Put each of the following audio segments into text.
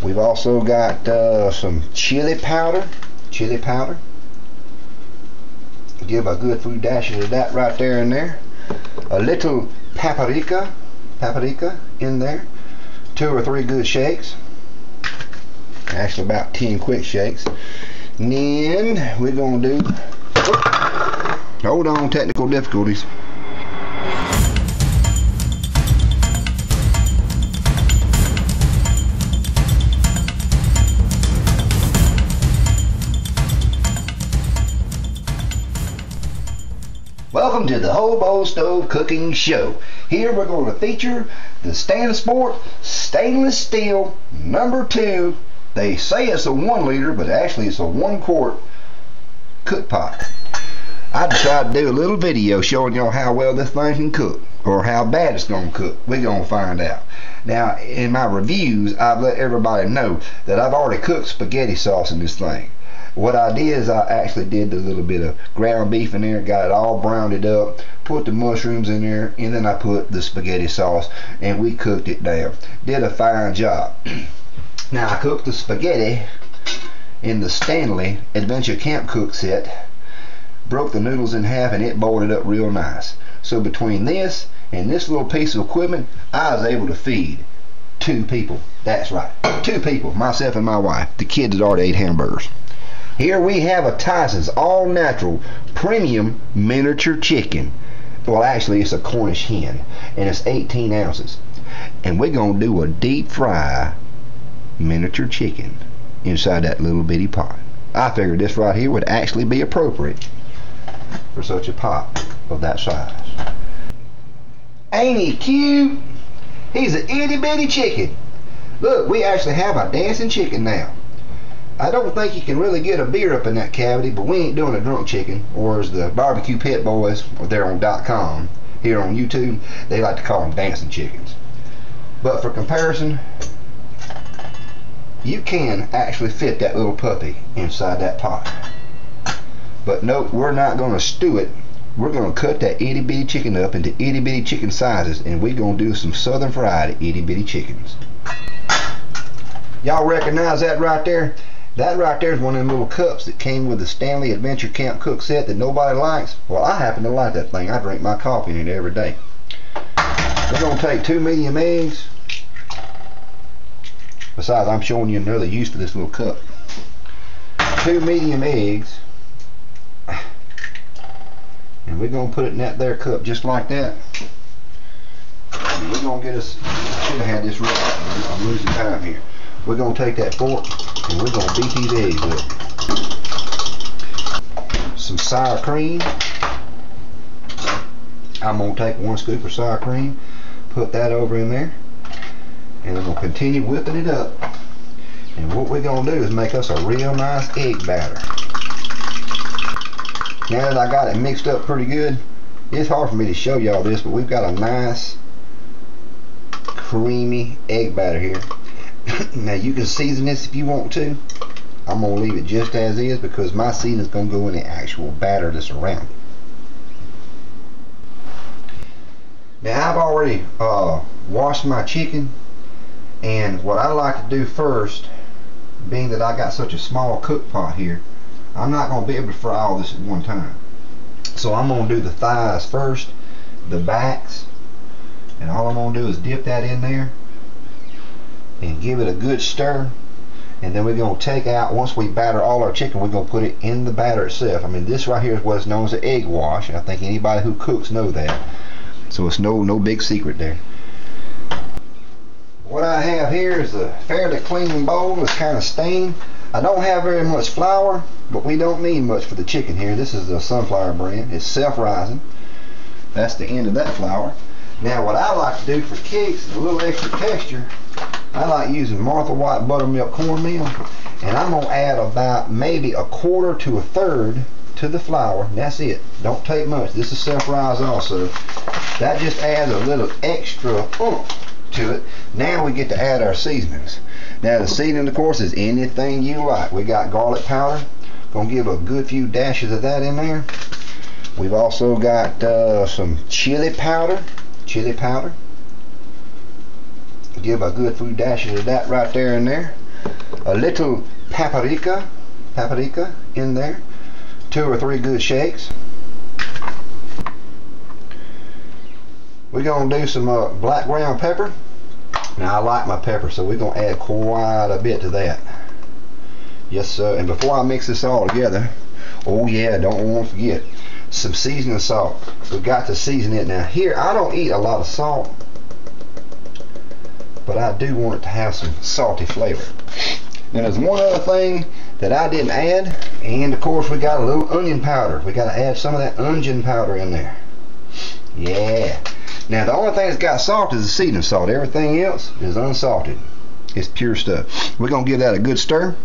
We've also got some chili powder. Give a good few dashes of that right there in there. A little paprika in there. 2 or 3 good shakes. Actually about 10 quick shakes. And then we're gonna do, hold on, technical difficulties. Welcome to the Hobo Stove Cooking Show. Here we're going to feature the Stansport stainless steel #2. They say it's a 1 liter, but actually it's a 1 quart cook pot. I decided to do a little video showing y'all how well this thing can cook, or how bad it's going to cook. We're going to find out. Now, in my reviews, I've let everybody know that I've already cooked spaghetti sauce in this thing. What I did is I actually did a little bit of ground beef in there, got it all browned up, put the mushrooms in there, and then I put the spaghetti sauce, and we cooked it down. Did a fine job. Now I cooked the spaghetti in the Stanley Adventure Camp Cook set, broke the noodles in half, and it boiled it up real nice. So between this and this little piece of equipment, I was able to feed 2 people. That's right, 2 people, myself and my wife. The kids had already ate hamburgers. Here we have a Tyson's all natural premium miniature chicken. Well, actually it's a Cornish hen, and it's 18 ounces. And we're gonna do a deep fry miniature chicken inside that little bitty pot. I figured this right here would actually be appropriate for such a pot of that size. Ain't he cute? He's an itty-bitty chicken. Look, we actually have a dancing chicken now. I don't think you can really get a beer up in that cavity, but we ain't doing a drunk chicken, or as the barbecue pit boys, or they're on .com here on YouTube, they like to call them dancing chickens. But for comparison, you can actually fit that little puppy inside that pot. But nope, we're not going to stew it. We're going to cut that itty-bitty chicken up into itty-bitty chicken sizes, and we're going to do some southern fried itty-bitty chickens. Y'all recognize that right there? That right there is one of them little cups that came with the Stanley Adventure Camp Cook set that nobody likes. Well, I happen to like that thing. I drink my coffee in it every day. We're going to take 2 medium eggs. Besides, I'm showing you another use for this little cup. 2 medium eggs. And we're going to put it in that there cup just like that. And we're going to get us, I should have had this ready. I'm losing time here. We're going to take that fork and we're going to beat these eggs up. Some sour cream. I'm going to take 1 scoop of sour cream, put that over in there, and I'm going to continue whipping it up. And what we're going to do is make us a real nice egg batter. Now that I got it mixed up pretty good, it's hard for me to show y'all this, but we've got a nice creamy egg batter here. Now you can season this if you want to. I'm going to leave it just as is because my seasoning is going to go in the actual batter that's around it. Now I've already washed my chicken, and what I like to do first, being that I got such a small cook pot here, I'm not going to be able to fry all this at one time. So I'm going to do the thighs first, the backs, and all I'm going to do is dip that in there and give it a good stir. And then we're going to take out, once we batter all our chicken, we're going to put it in the batter itself. I mean, this right here is what is known as an egg wash, and I think anybody who cooks know that. So it's no big secret there. What I have here is a fairly clean bowl. It's kind of stained. I don't have very much flour, but we don't need much for the chicken here. This is a sunflower brand. It's self-rising. That's the end of that flour. Now what I like to do for kicks, a little extra texture, I like using Martha White buttermilk cornmeal, and I'm going to add about maybe 1/4 to 1/3 to the flour, and that's it. Don't take much. This is self-rise also. That just adds a little extra oomph to it. Now we get to add our seasonings. Now the seasoning, of course, is anything you like. We got garlic powder. Gonna give a good few dashes of that in there. We've also got some chili powder. Give a good few dashes of that right there in there. a little paprika in there. 2 or 3 good shakes. We're going to do some black ground pepper. Now I like my pepper, so we're going to add quite a bit to that. Yes sir. And before I mix this all together, oh yeah, don't want to forget some seasoning salt. We've got to season it. Now here, I don't eat a lot of salt, but I do want it to have some salty flavor. Now there's one other thing that I didn't add, and of course we got a little onion powder. We got to add some of that onion powder in there. Yeah. Now the only thing that's got salt is the seasoning salt. Everything else is unsalted. It's pure stuff. We're going to give that a good stir.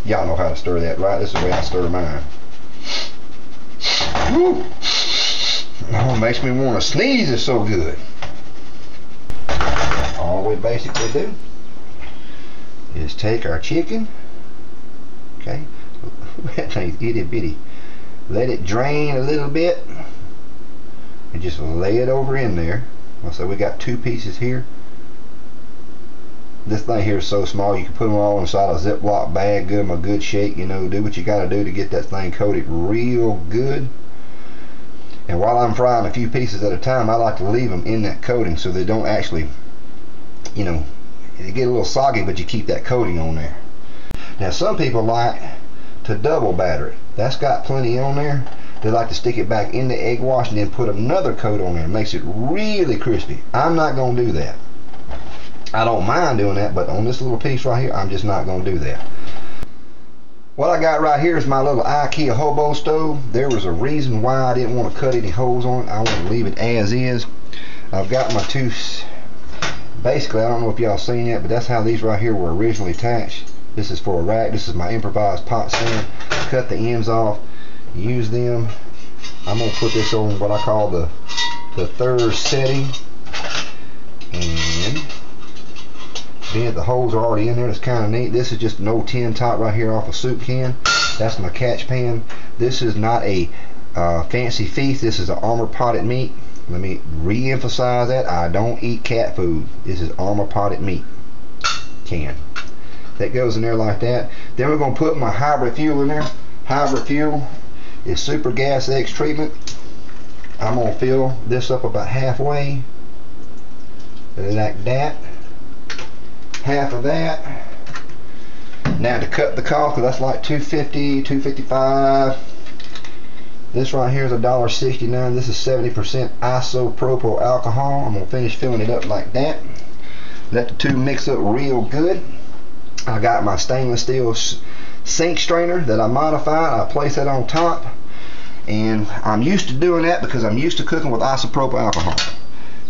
Y'all know how to stir that, right? This is the way I stir mine. Woo. Oh, it makes me want to sneeze. It's so good. All we basically do is take our chicken. Okay. That thing's itty bitty. Let it drain a little bit. And just lay it over in there. So we got 2 pieces here. This thing here is so small you can put them all inside a Ziploc bag, give them a good shake, you know, do what you got to do to get that thing coated real good. And while I'm frying a few pieces at a time, I like to leave them in that coating so they don't actually, you know, they get a little soggy, but you keep that coating on there. Now some people like to double batter it. That's got plenty on there. They like to stick it back in the egg wash and then put another coat on there. It makes it really crispy. I'm not going to do that. I don't mind doing that, but on this little piece right here, I'm just not going to do that. What I got right here is my little Ikea Hobo Stove. There was a reason why I didn't want to cut any holes on it. I want to leave it as is. I've got my 2, basically, I don't know if y'all seen that, but that's how these right here were originally attached. This is for a rack. This is my improvised pot stand. Cut the ends off. Use them. I'm going to put this on what I call the 3rd setting. And then the holes are already in there. That's kind of neat. This is just an old tin top right here off a soup can. That's my catch pan. This is not a fancy feast. This is an armor potted meat. Let me re-emphasize that. I don't eat cat food. This is armor potted meat can. That goes in there like that. Then we're going to put my hybrid fuel in there. Hybrid fuel is super gas X treatment. I'm going to fill this up about halfway. Like that. Half of that. Now to cut the cost, that's like $2.50, $2.55. This right here is $1.69. This is 70% isopropyl alcohol. I'm gonna finish filling it up like that. Let the 2 mix up real good. I got my stainless steel sink strainer that I modified. I place that on top, and I'm used to doing that because I'm used to cooking with isopropyl alcohol.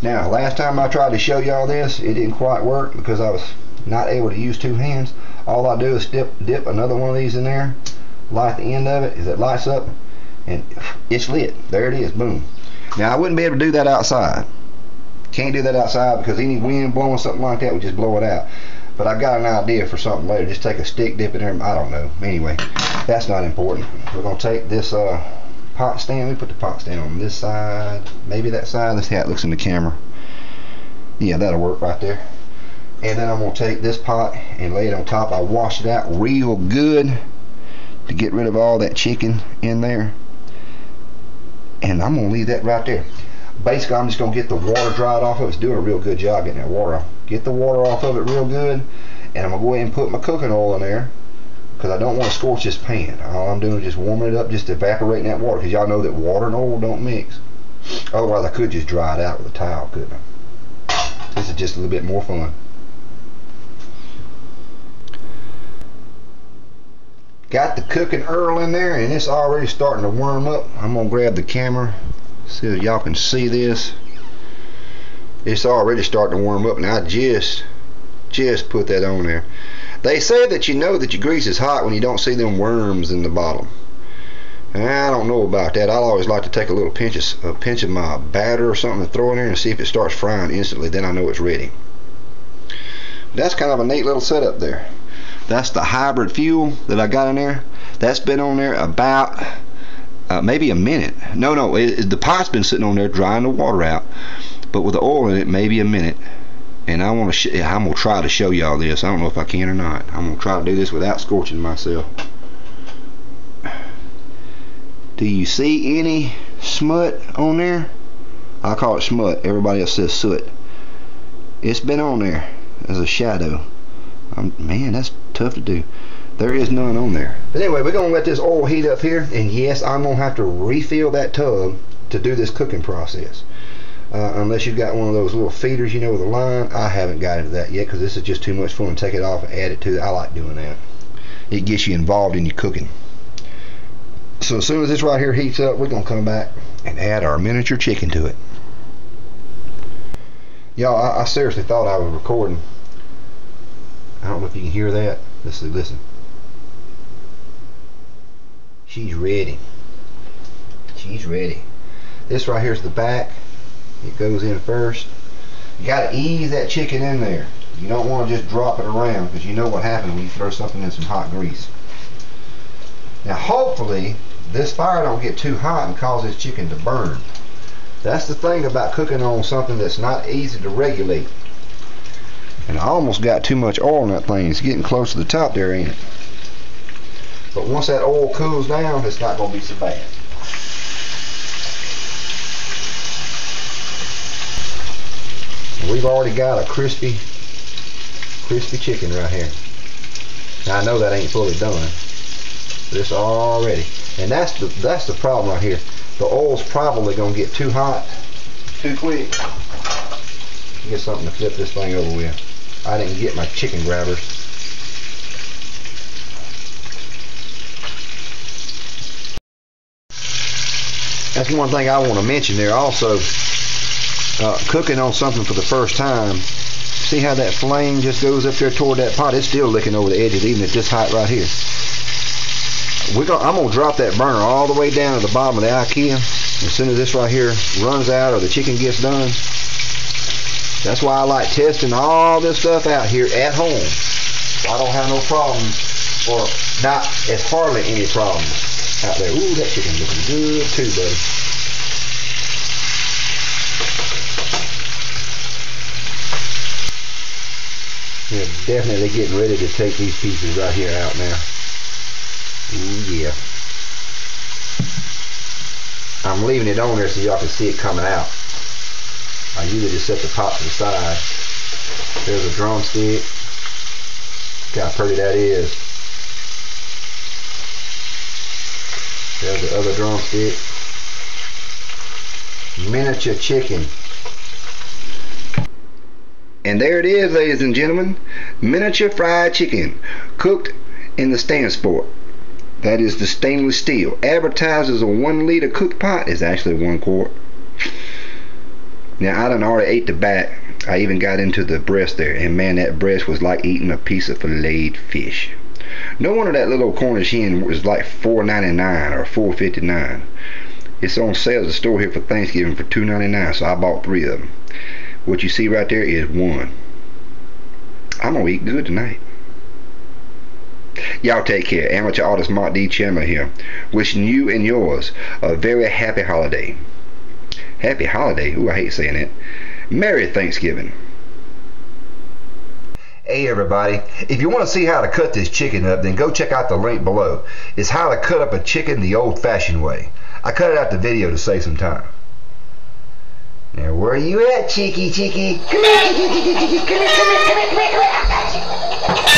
Now, last time I tried to show y'all this, it didn't quite work because I was not able to use 2 hands. All I do is dip another one of these in there, light the end of it. As it lights up, and it's lit. There it is, boom. Now, I wouldn't be able to do that outside. Can't do that outside because any wind blowing something like that would just blow it out. But I got an idea for something later. Just take a stick, dip it in there. I don't know. Anyway, that's not important. We're going to take this pot stand. We put the pot stand on this side, maybe that side. Let's see how it looks in the camera. Yeah, that'll work right there. And then I'm going to take this pot and lay it on top. I washed it out real good to get rid of all that chicken in there. And I'm going to leave that right there. Basically, I'm just going to get the water dried off of it. It's doing a real good job getting that water off. Get the water off of it real good. And I'm going to go ahead and put my cooking oil in there, because I don't want to scorch this pan. All I'm doing is just warming it up, just evaporating that water, because y'all know that water and oil don't mix. Otherwise, I could just dry it out with a towel, couldn't I? This is just a little bit more fun. Got the cooking oil in there, and it's already starting to warm up. I'm going to grab the camera so y'all can see this. It's already starting to warm up, and I just put that on there. They say that you know that your grease is hot when you don't see them worms in the bottom. And I don't know about that. I'll always like to take a little pinch of my batter or something and throw in there and see if it starts frying instantly. Then I know it's ready. That's kind of a neat little setup there. That's the hybrid fuel that I got in there. That's been on there about maybe a minute. No, the pot's been sitting on there drying the water out. But with the oil in it, maybe a minute. And I'm gonna try to show y'all this. I don't know if I can or not. I'm gonna try to do this without scorching myself. Do you see any smut on there? I call it smut. Everybody else says soot. It's been on there as a shadow. Man, that's tough to do. There is none on there. But anyway, we're gonna let this oil heat up here, and yes, I'm gonna have to refill that tub to do this cooking process. Unless you've got one of those little feeders, you know, with a line. I haven't got into that yet because this is just too much fun to take it off and add it to it. I like doing that. It gets you involved in your cooking. So as soon as this right here heats up, we're gonna come back and add our miniature chicken to it. Y'all, I seriously thought I was recording. I don't know if you can hear that. Listen. She's ready. She's ready. This right here is the back. It goes in first. You got to ease that chicken in there. You don't want to just drop it around, because you know what happens when you throw something in some hot grease. Now hopefully this fire don't get too hot and cause this chicken to burn. That's the thing about cooking on something that's not easy to regulate. And I almost got too much oil in that thing. It's getting close to the top there, ain't it? But once that oil cools down, it's not going to be so bad. We've already got a crispy chicken right here. Now I know that ain't fully done, but it's already. And that's the problem right here. The oil's probably gonna get too hot too quick. Get something to flip this thing over with. I didn't get my chicken grabbers. That's one thing I want to mention there also. Cooking on something for the first time, see how that flame just goes up there toward that pot? It's still licking over the edges even at this height right here. I'm going to drop that burner all the way down to the bottom of the Ikea as soon as this right here runs out or the chicken gets done. That's why I like testing all this stuff out here at home. I don't have no problems, or not as hardly any problems out there. Ooh, that chicken's looking good too, buddy. We're definitely getting ready to take these pieces right here out now. Ooh, yeah. I'm leaving it on there so y'all can see it coming out. I usually just set the pot to the side. There's a drumstick. Look how pretty that is. There's the other drumstick. Miniature chicken. And there it is, ladies and gentlemen. Miniature fried chicken, cooked in the Stansport. That is the stainless steel. Advertised as a 1 liter cook pot, is actually 1 quart. Now I done already ate the back. I even got into the breast there, and man, that breast was like eating a piece of filleted fish. No wonder that little Cornish hen was like $4.99 or $4.59. It's on sale at the store here for Thanksgiving for $2.99, so I bought 3 of them. What you see right there is 1. I'm gonna eat good tonight. Y'all take care. Amateur artist Mark D. Chandler here, wishing you and yours a very happy holiday. Happy holiday? Ooh, I hate saying it. Merry Thanksgiving. Hey everybody, if you want to see how to cut this chicken up, then go check out the link below. It's how to cut up a chicken the old-fashioned way. I cut it out the video to save some time. Now where are you at, Chicky? Come here, Chicky. Come here. I got you.